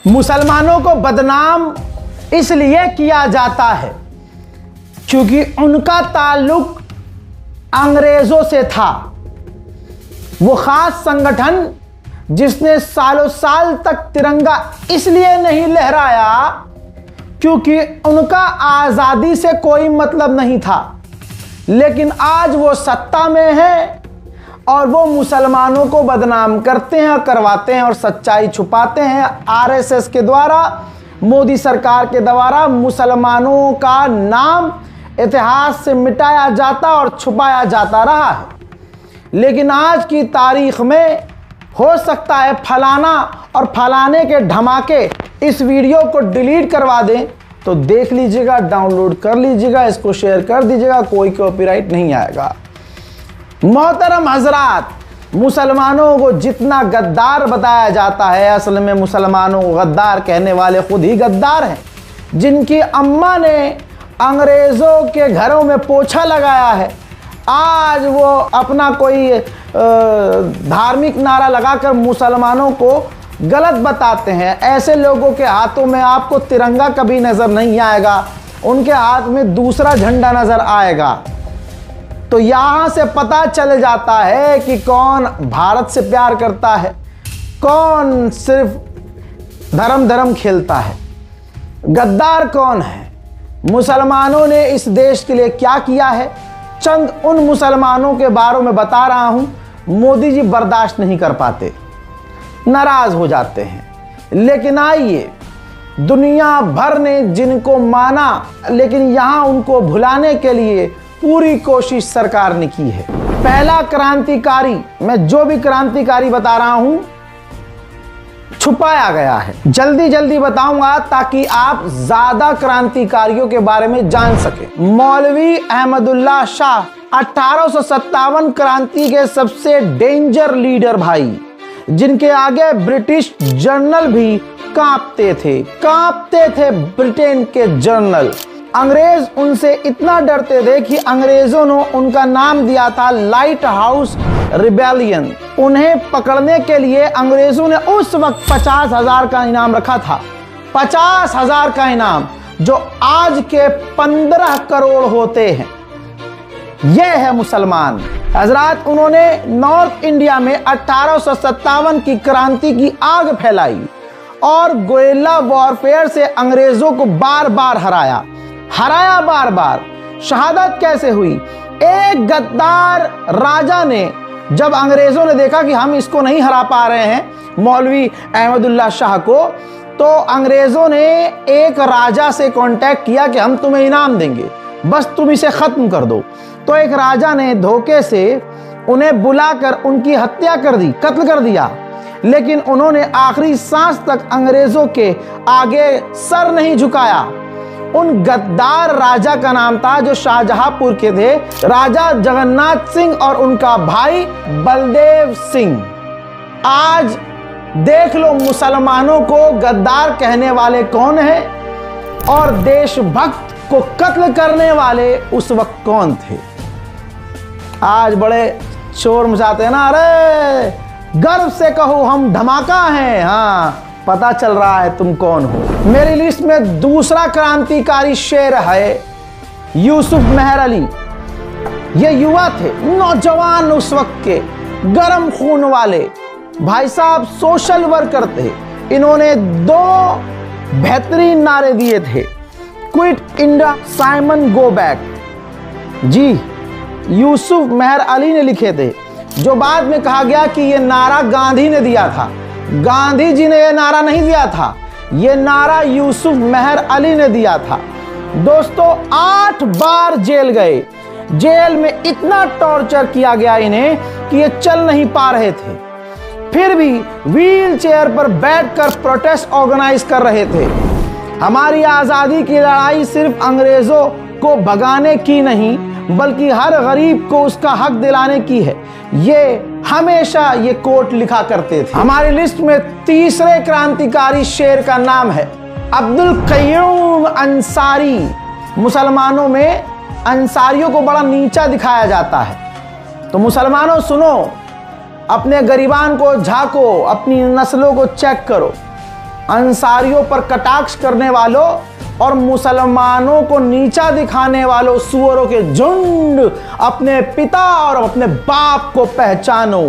मुसलमानों को बदनाम इसलिए किया जाता है क्योंकि उनका ताल्लुक अंग्रेजों से था। वो खास संगठन जिसने सालों साल तक तिरंगा इसलिए नहीं लहराया क्योंकि उनका आज़ादी से कोई मतलब नहीं था, लेकिन आज वो सत्ता में है और वो मुसलमानों को बदनाम करते हैं, करवाते हैं और सच्चाई छुपाते हैं। आरएसएस के द्वारा, मोदी सरकार के द्वारा मुसलमानों का नाम इतिहास से मिटाया जाता और छुपाया जाता रहा है। लेकिन आज की तारीख में हो सकता है फलाना और फलाने के धमाके इस वीडियो को डिलीट करवा दें, तो देख लीजिएगा, डाउनलोड कर लीजिएगा, इसको शेयर कर दीजिएगा, कोई कॉपीराइट नहीं आएगा। मोहतरम हजरात, मुसलमानों को जितना गद्दार बताया जाता है, असल में मुसलमानों को गद्दार कहने वाले खुद ही गद्दार हैं, जिनकी अम्मा ने अंग्रेज़ों के घरों में पोछा लगाया है। आज वो अपना कोई धार्मिक नारा लगाकर मुसलमानों को गलत बताते हैं। ऐसे लोगों के हाथों में आपको तिरंगा कभी नज़र नहीं आएगा, उनके हाथ में दूसरा झंडा नज़र आएगा। तो यहाँ से पता चल जाता है कि कौन भारत से प्यार करता है, कौन सिर्फ धर्म खेलता है, गद्दार कौन है। मुसलमानों ने इस देश के लिए क्या किया है, चंद उन मुसलमानों के बारे में बता रहा हूँ। मोदी जी बर्दाश्त नहीं कर पाते, नाराज हो जाते हैं। लेकिन आइए, दुनिया भर ने जिनको माना, लेकिन यहाँ उनको भुलाने के लिए पूरी कोशिश सरकार ने की है। पहला क्रांतिकारी, मैं जो भी क्रांतिकारी बता रहा हूं छुपाया गया है। जल्दी जल्दी बताऊंगा ताकि आप ज्यादा क्रांतिकारियों के बारे में जान सके। मौलवी अहमदुल्ला शाह 1857 क्रांति के सबसे डेंजर लीडर भाई, जिनके आगे ब्रिटिश जर्नल भी कांपते थे ब्रिटेन के जर्नल। अंग्रेज उनसे इतना डरते थे कि अंग्रेजों ने उनका नाम दिया था लाइट हाउस रिबेलियन। उन्हें पकड़ने के लिए अंग्रेजों ने उस वक्त 50,000 का इनाम रखा था। 50,000 का इनाम, जो आज के 15 करोड़ होते हैं। यह है मुसलमान हजरात। उन्होंने नॉर्थ इंडिया में 1857 की क्रांति की आग फैलाई और गोरिल्ला वॉरफेयर से अंग्रेजों को बार बार हराया। बार बार। शहादत कैसे हुई? एक गद्दार राजा ने, जब अंग्रेजों ने देखा कि हम इसको नहीं हरा पा रहे हैं मौलवी अहमदुल्ला शाह को, तो अंग्रेजों ने एक राजा से कांटेक्ट किया कि हम तुम्हें इनाम देंगे, बस तुम इसे खत्म कर दो। तो एक राजा ने धोखे से उन्हें बुलाकर उनकी हत्या कर दी, कत्ल कर दिया। लेकिन उन्होंने आखिरी सांस तक अंग्रेजों के आगे सर नहीं झुकाया। उन गद्दार राजा का नाम था, जो शाहजहांपुर के थे, राजा जगन्नाथ सिंह और उनका भाई बलदेव सिंह। आज देख लो मुसलमानों को गद्दार कहने वाले कौन हैं और देशभक्त को कत्ल करने वाले उस वक्त कौन थे। आज बड़े शोर मचाते हैं ना, अरे गर्व से कहो हम धमाका हैं। हाँ, पता चल रहा है तुम कौन हो। मेरी लिस्ट में दूसरा क्रांतिकारी शेर है यूसुफ मेहर अली। ये युवा थे, नौजवान उस वक्त के, गर्म खून वाले भाई साहब, सोशल वर्कर थे। इन्होंने 2 बेहतरीन नारे दिए थे, quit India, Simon go back. जी, यूसुफ मेहर अली ने लिखे थे, जो बाद में कहा गया कि ये नारा गांधी ने दिया था। गांधी जी ने यह नारा नहीं दिया था, यह नारा यूसुफ मेहर अली ने दिया था। दोस्तों, 8 बार जेल गए। जेल में इतना टॉर्चर किया गया इन्हें कि ये चल नहीं पा रहे थे, फिर भी व्हील चेयर पर बैठकर प्रोटेस्ट ऑर्गेनाइज कर रहे थे। हमारी आज़ादी की लड़ाई सिर्फ अंग्रेजों को भगाने की नहीं, बल्कि हर गरीब को उसका हक दिलाने की है। ये हमेशा ये कोट लिखा करते थे। हमारी लिस्ट में तीसरे क्रांतिकारी शेर का नाम है अब्दुल कय्यूम अंसारी। मुसलमानों में अंसारियों को बड़ा नीचा दिखाया जाता है। तो मुसलमानों सुनो, अपने गरीबान को झांको, अपनी नस्लों को चेक करो। अंसारियों पर कटाक्ष करने वालों और मुसलमानों को नीचा दिखाने वालों सूअरों के झुंड, अपने पिता और अपने बाप को पहचानो।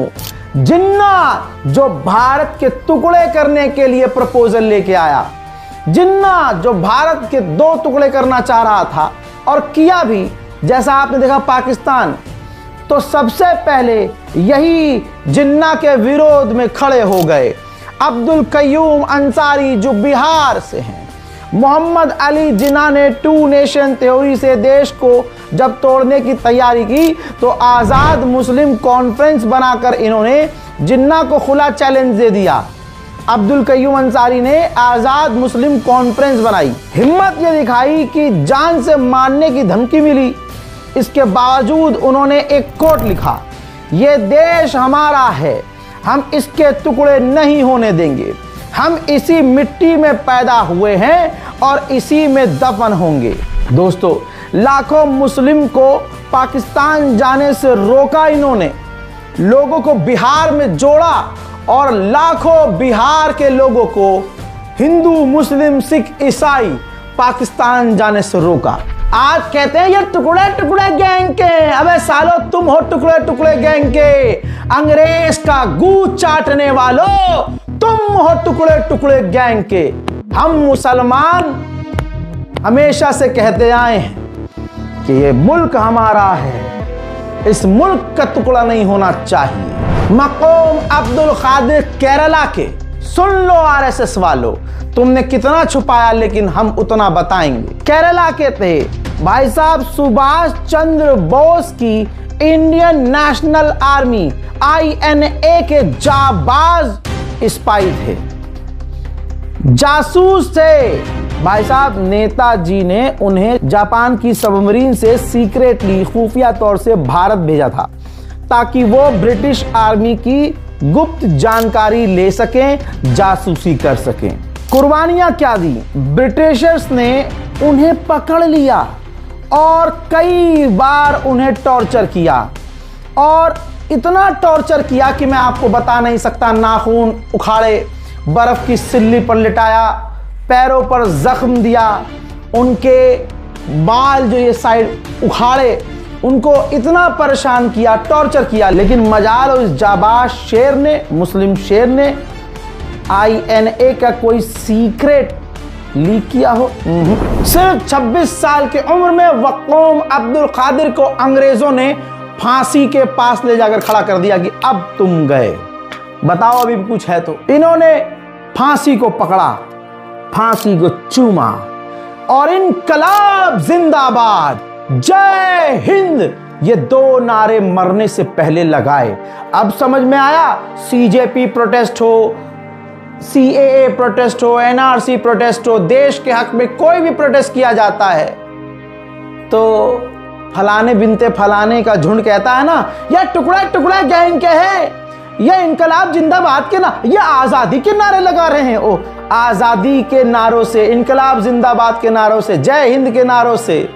जिन्ना जो भारत के टुकड़े करने के लिए प्रपोजल लेके आया, जिन्ना जो भारत के 2 टुकड़े करना चाह रहा था और किया भी, जैसा आपने देखा पाकिस्तान, तो सबसे पहले यही जिन्ना के विरोध में खड़े हो गए अब्दुल कयूम अंसारी जो बिहार से हैं, मोहम्मद अली जिन्ना ने 2 नेशन थ्योरी से देश को जब तोड़ने की तैयारी की तो आज़ाद मुस्लिम कॉन्फ्रेंस बनाकर इन्होंने जिन्ना को खुला चैलेंज दे दिया। अब्दुल कयूम अंसारी ने आज़ाद मुस्लिम कॉन्फ्रेंस बनाई, हिम्मत ये दिखाई कि जान से मारने की धमकी मिली, इसके बावजूद उन्होंने एक कोट लिखा, ये देश हमारा है, हम इसके टुकड़े नहीं होने देंगे, हम इसी मिट्टी में पैदा हुए हैं और इसी में दफन होंगे। दोस्तों, लाखों मुस्लिम को पाकिस्तान जाने से रोका इन्होंने, लोगों को बिहार में जोड़ा और लाखों बिहार के लोगों को हिंदू, मुस्लिम, सिख, ईसाई पाकिस्तान जाने से रोका। आज कहते हैं ये टुकड़े टुकड़े गैंग के, अबे सालो तुम हो टुकड़े टुकड़े गैंग के, अंग्रेज का गू चाटने वालों तुम हो टुकड़े टुकड़े गैंग के। हम मुसलमान हमेशा से कहते आए हैं कि ये मुल्क हमारा है, इस मुल्क का टुकड़ा नहीं होना चाहिए। मक़ूम अब्दुल कादिर केरला के, सुन लो आरएसएस वालों, तुमने कितना छुपाया लेकिन हम उतना बताएंगे। केरला के थे भाई साहब सुभाष चंद्र बोस की इंडियन नेशनल आर्मी INA के जाबाज स्पाई थे, जासूस थे। भाई साहब नेताजी ने उन्हें जापान की सबमरीन से सीक्रेटली खुफिया तौर से भारत भेजा था ताकि वो ब्रिटिश आर्मी की गुप्त जानकारी ले सकें, जासूसी कर सकें। कुर्बानियां क्या दी, ब्रिटिशर्स ने उन्हें पकड़ लिया और कई बार उन्हें टॉर्चर किया, और इतना टॉर्चर किया कि मैं आपको बता नहीं सकता। नाखून उखाड़े, बर्फ की सिल्ली पर लिटाया, पैरों पर जख्म दिया, उनके बाल जो ये साइड उखाड़े, उनको इतना परेशान किया, टॉर्चर किया। लेकिन मजाल उस जाबाज शेर ने, मुस्लिम शेर ने INA का कोई सीक्रेट लीक किया हो? सिर्फ 26 साल की उम्र में मक़ूम अब्दुल कादिर को अंग्रेजों ने फांसी के पास ले जाकर खड़ा कर दिया कि अब तुम गए, बताओ अभी कुछ है तो। इन्होंने फांसी को पकड़ा, फांसी को चूमा और इनकलाब जिंदाबाद, जय हिंद, ये 2 नारे मरने से पहले लगाए। अब समझ में आया, CJP प्रोटेस्ट हो, CAA प्रोटेस्ट हो, NRC प्रोटेस्ट हो, देश के हक में कोई भी प्रोटेस्ट किया जाता है तो फलाने बिनते फलाने का झुंड कहता है ना, यह टुकड़ा टुकड़ा गैंग के है, ये इनकलाब जिंदाबाद के ना, ये आजादी के नारे लगा रहे हैं। ओ, आजादी के नारों से, इनकलाब जिंदाबाद के नारों से, जय हिंद के नारों से।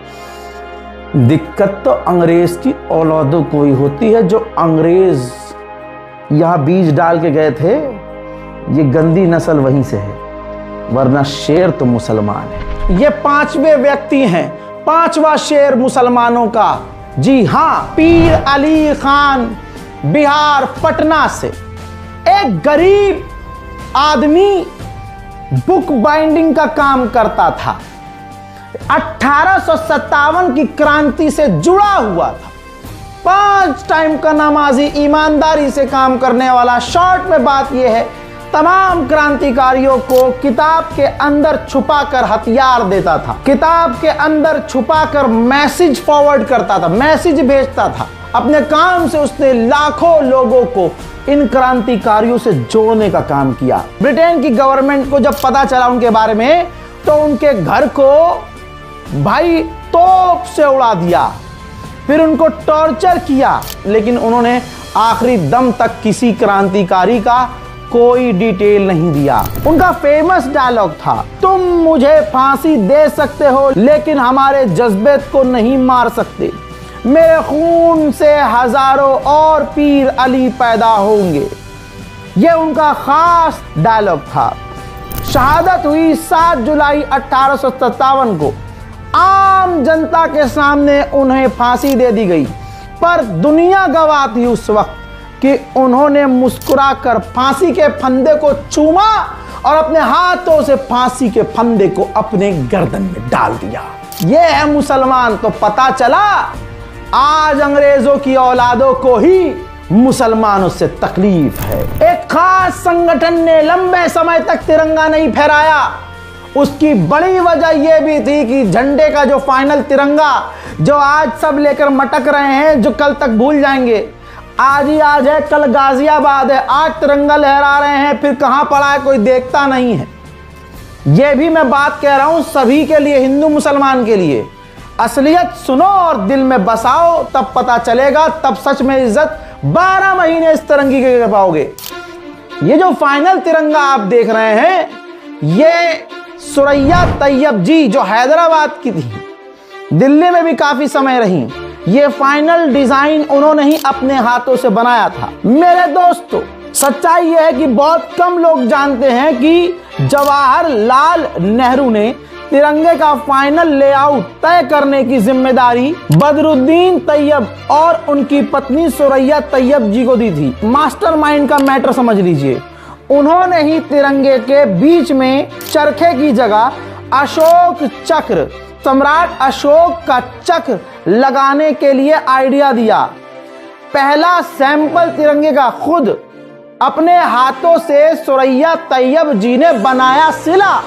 दिक्कत तो अंग्रेज की औलादों को ही होती है, जो अंग्रेज यहां बीज डाल के गए थे, ये गंदी नस्ल वहीं से है, वरना शेर तो मुसलमान है। ये 5वें व्यक्ति हैं, 5वां शेर मुसलमानों का। जी हां, पीर अली खान, बिहार पटना से, एक गरीब आदमी बुक बाइंडिंग का काम करता था, 1857 की क्रांति से जुड़ा हुआ था, 5 टाइम का नमाजी, ईमानदारी से काम करने वाला। शॉर्ट में बात यह है, तमाम क्रांतिकारियों को किताब के अंदर छुपाकर हथियार देता था, किताब के अंदर छुपाकर मैसेज फॉरवर्ड करता था, मैसेज भेजता था। अपने काम से उसने लाखों लोगों को इन क्रांतिकारियों से जोड़ने का काम किया। ब्रिटेन की गवर्नमेंट को जब पता चला उनके बारे में, तो उनके घर को भाई तोप से उड़ा दिया, फिर उनको टॉर्चर किया, लेकिन उन्होंने आखिरी दम तक किसी क्रांतिकारी का कोई डिटेल नहीं दिया। उनका फेमस डायलॉग था, तुम मुझे फांसी दे सकते हो लेकिन हमारे जज्बे को नहीं मार सकते, मेरे खून से हजारों और पीर अली पैदा होंगे। यह उनका खास डायलॉग था। शहादत हुई 7 जुलाई 1857 को। आम जनता के सामने उन्हें फांसी दे दी गई, पर दुनिया गवाह थी उस वक्त कि उन्होंने मुस्कुराकर फांसी के फंदे को चूमा और अपने हाथों से फांसी के फंदे को अपने गर्दन में डाल दिया। ये है मुसलमान। तो पता चला आज अंग्रेजों की औलादों को ही मुसलमानों से तकलीफ है। एक खास संगठन ने लंबे समय तक तिरंगा नहीं फहराया। उसकी बड़ी वजह यह भी थी कि झंडे का जो फाइनल तिरंगा जो आज सब लेकर मटक रहे हैं, जो कल तक भूल जाएंगे, आज ही आज है, कल गाजियाबाद है, आज तिरंगा लहरा रहे हैं, फिर कहां पड़ा है कोई देखता नहीं है। यह भी मैं बात कह रहा हूं सभी के लिए, हिंदू मुसलमान के लिए। असलियत सुनो और दिल में बसाओ, तब पता चलेगा, तब सच में इज्जत 12 महीने इस तिरंगे के पाओगे। ये जो फाइनल तिरंगा आप देख रहे हैं, ये सुरैया तैयब जी जो हैदराबाद की थी, दिल्ली में भी काफी समय रही, ये फाइनल डिजाइन उन्होंने ही अपने हाथों से बनाया था। मेरे दोस्तों, सच्चाई यह है कि बहुत कम लोग जानते हैं कि जवाहरलाल नेहरू ने तिरंगे का फाइनल लेआउट तय करने की जिम्मेदारी बदरुद्दीन तैयब और उनकी पत्नी सुरैया तैयब जी को दी थी। मास्टरमाइंड का मैटर समझ लीजिए। उन्होंने ही तिरंगे के बीच में चरखे की जगह अशोक चक्र, सम्राट अशोक का चक्र लगाने के लिए आइडिया दिया। पहला सैंपल तिरंगे का खुद अपने हाथों से सुरैया तैयब जी ने बनाया, सिला।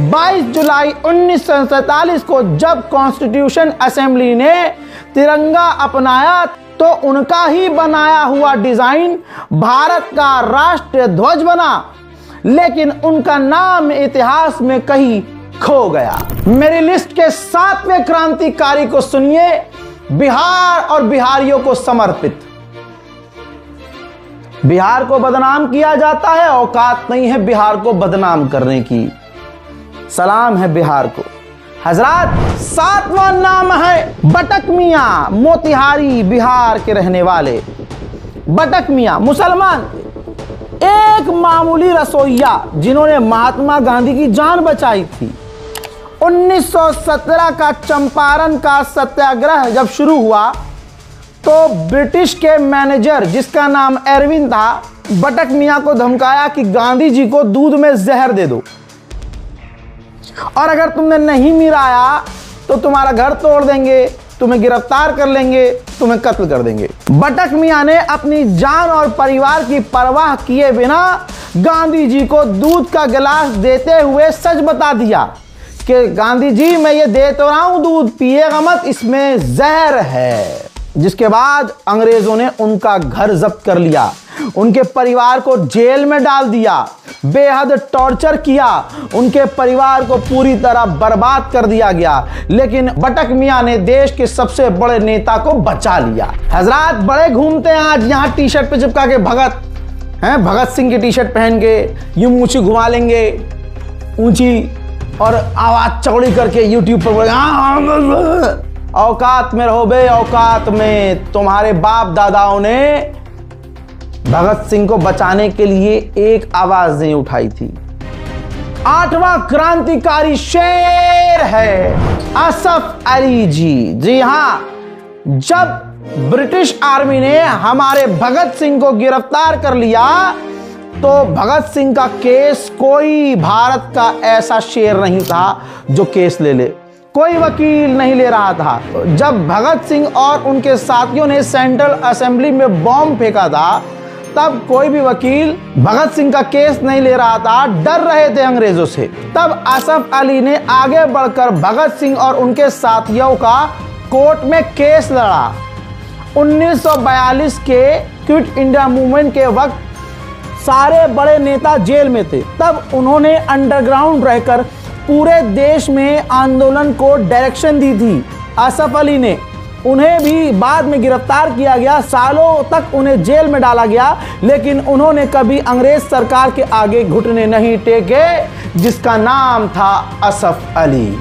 22 जुलाई 1947 को जब कॉन्स्टिट्यूशन असेंबली ने तिरंगा अपनाया तो उनका ही बनाया हुआ डिजाइन भारत का राष्ट्रीय ध्वज बना, लेकिन उनका नाम इतिहास में कहीं खो गया। मेरी लिस्ट के 7वें क्रांतिकारी को सुनिए, बिहार और बिहारियों को समर्पित। बिहार को बदनाम किया जाता है, औकात नहीं है बिहार को बदनाम करने की। सलाम है बिहार को। हजरात, 7वां नाम है बटक मियां, मोतिहारी बिहार के रहने वाले बटक मियां मुसलमान, एक मामूली रसोइया जिन्होंने महात्मा गांधी की जान बचाई थी। 1917 का चंपारण का सत्याग्रह जब शुरू हुआ तो ब्रिटिश के मैनेजर जिसका नाम एरविन था, बटक मियां को धमकाया कि गांधी जी को दूध में जहर दे दो और अगर तुमने नहीं मिलाया तो तुम्हारा घर तोड़ देंगे, तुम्हें गिरफ्तार कर लेंगे, तुम्हें कत्ल कर देंगे। बटक मियां ने अपनी जान और परिवार की परवाह किए बिना गांधी जी को दूध का गिलास देते हुए सच बता दिया कि गांधी जी मैं ये दे तो रहा हूं दूध, पिएगा मत, इसमें जहर है। जिसके बाद अंग्रेजों ने उनका घर जब्त कर लिया, उनके परिवार को जेल में डाल दिया, बेहद टॉर्चर किया, उनके परिवार को पूरी तरह बर्बाद कर दिया गया। लेकिन बटक मियां ने देश के सबसे बड़े नेता को बचा लिया। हजरात, बड़े घूमते हैं आज यहाँ टी शर्ट पे चिपका के भगत हैं, भगत सिंह की टी शर्ट पहन के यूं मूछी घुमा लेंगे ऊंची और आवाज चौड़ी करके यूट्यूब पर बोले औकात में रहो बे, औकात में। तुम्हारे बाप दादाओं ने भगत सिंह को बचाने के लिए एक आवाज नहीं उठाई थी। 8वां क्रांतिकारी शेर है असफ अली जी। जी हां, जब ब्रिटिश आर्मी ने हमारे भगत सिंह को गिरफ्तार कर लिया तो भगत सिंह का केस कोई भारत का ऐसा शेर नहीं था जो केस ले ले, कोई वकील नहीं ले रहा था। जब भगत सिंह और उनके साथियों ने सेंट्रल असेंबली में बॉम्ब फेंका था तब कोई भी वकील भगत सिंह का केस नहीं ले रहा था, डर रहे थे अंग्रेजों से। तब असफ अली ने आगे बढ़कर भगत सिंह और उनके साथियों का कोर्ट में केस लड़ा। 1942 के क्विट इंडिया मूवमेंट के वक्त सारे बड़े नेता जेल में थे, तब उन्होंने अंडरग्राउंड रहकर पूरे देश में आंदोलन को डायरेक्शन दी थी। असफ अली ने, उन्हें भी बाद में गिरफ्तार किया गया, सालों तक उन्हें जेल में डाला गया, लेकिन उन्होंने कभी अंग्रेज सरकार के आगे घुटने नहीं टेके, जिसका नाम था असफ अली।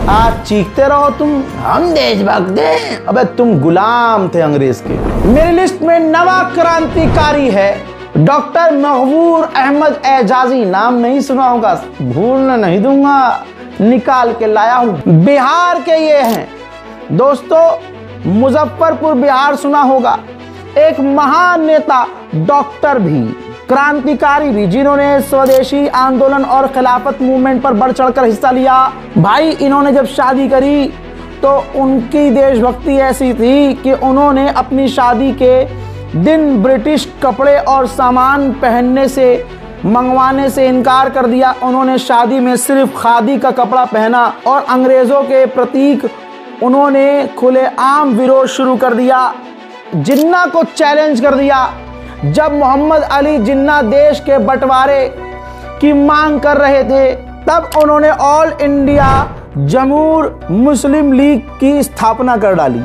आज चीखते रहो तुम हम देशभक्त हैं, अबे तुम गुलाम थे अंग्रेज के। मेरी लिस्ट में 9वां क्रांतिकारी है डॉक्टर महबूब अहमद एजाजी, नाम नहीं सुना होगा, भूलने नहीं दूंगा, निकाल के लाया हूं। बिहार के ये हैं दोस्तों, मुजफ्फरपुर बिहार सुना होगा। एक महान नेता, डॉक्टर भी, क्रांतिकारी भी, जिन्होंने स्वदेशी आंदोलन और खिलाफत मूवमेंट पर बढ़ चढ़कर हिस्सा लिया। भाई इन्होंने जब शादी करी तो उनकी देशभक्ति ऐसी थी कि उन्होंने अपनी शादी के दिन ब्रिटिश कपड़े और सामान पहनने से, मंगवाने से इनकार कर दिया। उन्होंने शादी में सिर्फ खादी का कपड़ा पहना और अंग्रेजों के प्रतीक उन्होंने खुलेआम विरोध शुरू कर दिया। जिन्ना को चैलेंज कर दिया। जब मोहम्मद अली जिन्ना देश के बंटवारे की मांग कर रहे थे, तब उन्होंने ऑल इंडिया जमूर मुस्लिम लीग की स्थापना कर डाली।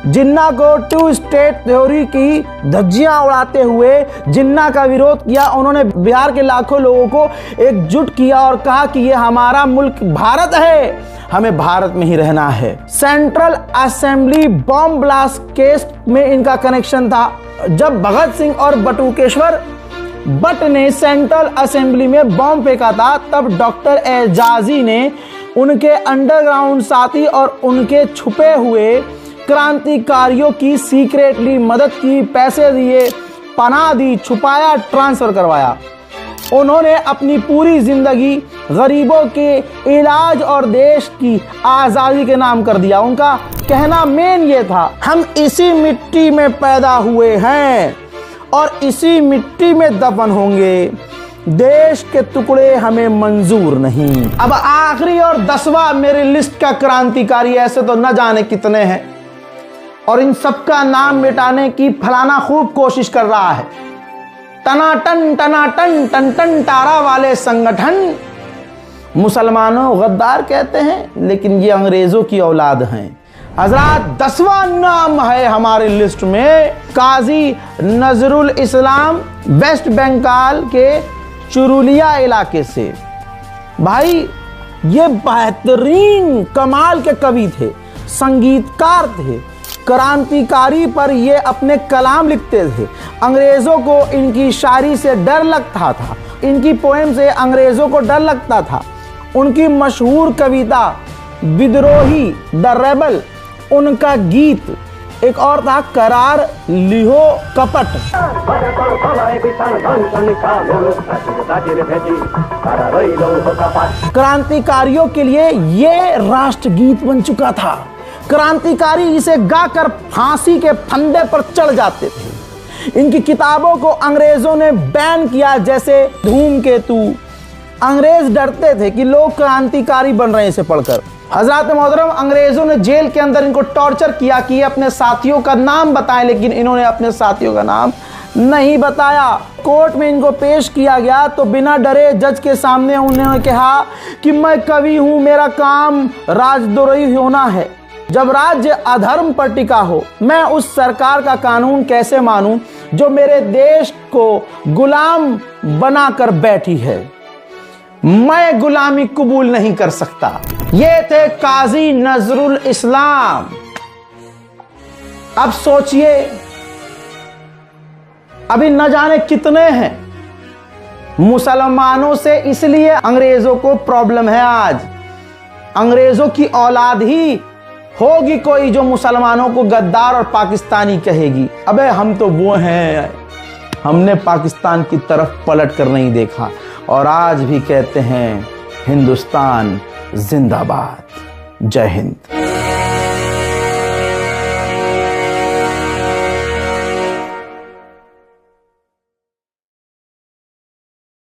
जिन्ना को टू स्टेट थ्योरी की धज्जियां उड़ाते हुए जिन्ना का विरोध किया। उन्होंने बिहार के लाखों लोगों को एकजुट किया और कहा कि ये हमारा मुल्क भारत है, हमें भारत में ही रहना है। Central assembly bomb blast case में इनका कनेक्शन था। जब भगत सिंह और बटुकेश्वर भट्ट ने सेंट्रल असेंबली में बॉम्ब फेंका था, तब डॉक्टर एजाजी ने उनके अंडरग्राउंड साथी और उनके छुपे हुए क्रांतिकारियों की सीक्रेटली मदद की, पैसे दिए, पनाह दी, छुपाया, ट्रांसफर करवाया। उन्होंने अपनी पूरी जिंदगी गरीबों के इलाज और देश की आज़ादी के नाम कर दिया। उनका कहना मेन ये था, हम इसी मिट्टी में पैदा हुए हैं और इसी मिट्टी में दफन होंगे, देश के टुकड़े हमें मंजूर नहीं। अब आखिरी और 10वां मेरी लिस्ट का क्रांतिकारी, ऐसे तो न जाने कितने हैं और इन सबका नाम मिटाने की फलाना खूब कोशिश कर रहा है। टनाटन टनाटन टन टन टारा वाले संगठन मुसलमानों गद्दार कहते हैं, लेकिन ये अंग्रेजों की औलाद हैं। हजरात 10वां नाम है हमारी लिस्ट में काजी नजरुल इस्लाम, वेस्ट बंगाल के चुरुलिया इलाके से। भाई ये बेहतरीन कमाल के कवि थे, संगीतकार थे, क्रांतिकारी पर ये अपने कलाम लिखते थे। अंग्रेजों को इनकी शायरी से डर लगता था, इनकी पोएम से अंग्रेजों को डर लगता था। उनकी मशहूर कविता विद्रोही, द रेबल, उनका गीत एक और था करार लिहो कपट। क्रांतिकारियों के लिए ये राष्ट्रगीत बन चुका था। क्रांतिकारी इसे गाकर फांसी के फंदे पर चढ़ जाते थे। इनकी किताबों को अंग्रेजों ने बैन किया, जैसे धूमकेतु। अंग्रेज डरते थे कि लोग क्रांतिकारी बन रहे हैं इसे पढ़कर। हजरत मोहतरम, अंग्रेजों ने जेल के अंदर इनको टॉर्चर किया कि अपने साथियों का नाम बताएं, लेकिन इन्होंने अपने साथियों का नाम नहीं बताया। कोर्ट में इनको पेश किया गया तो बिना डरे जज के सामने उन्होंने कहा कि मैं कवि हूं, मेरा काम राजद्रोही होना है। जब राज्य अधर्म पर टिका हो, मैं उस सरकार का कानून कैसे मानूं जो मेरे देश को गुलाम बनाकर बैठी है। मैं गुलामी कबूल नहीं कर सकता। ये थे काजी नजरुल इस्लाम। अब सोचिए, अभी न जाने कितने हैं मुसलमानों से, इसलिए अंग्रेजों को प्रॉब्लम है। आज अंग्रेजों की औलाद ही होगी कोई जो मुसलमानों को गद्दार और पाकिस्तानी कहेगी। अबे हम तो वो हैं, हमने पाकिस्तान की तरफ पलट कर नहीं देखा और आज भी कहते हैं हिंदुस्तान जिंदाबाद। जय हिंद।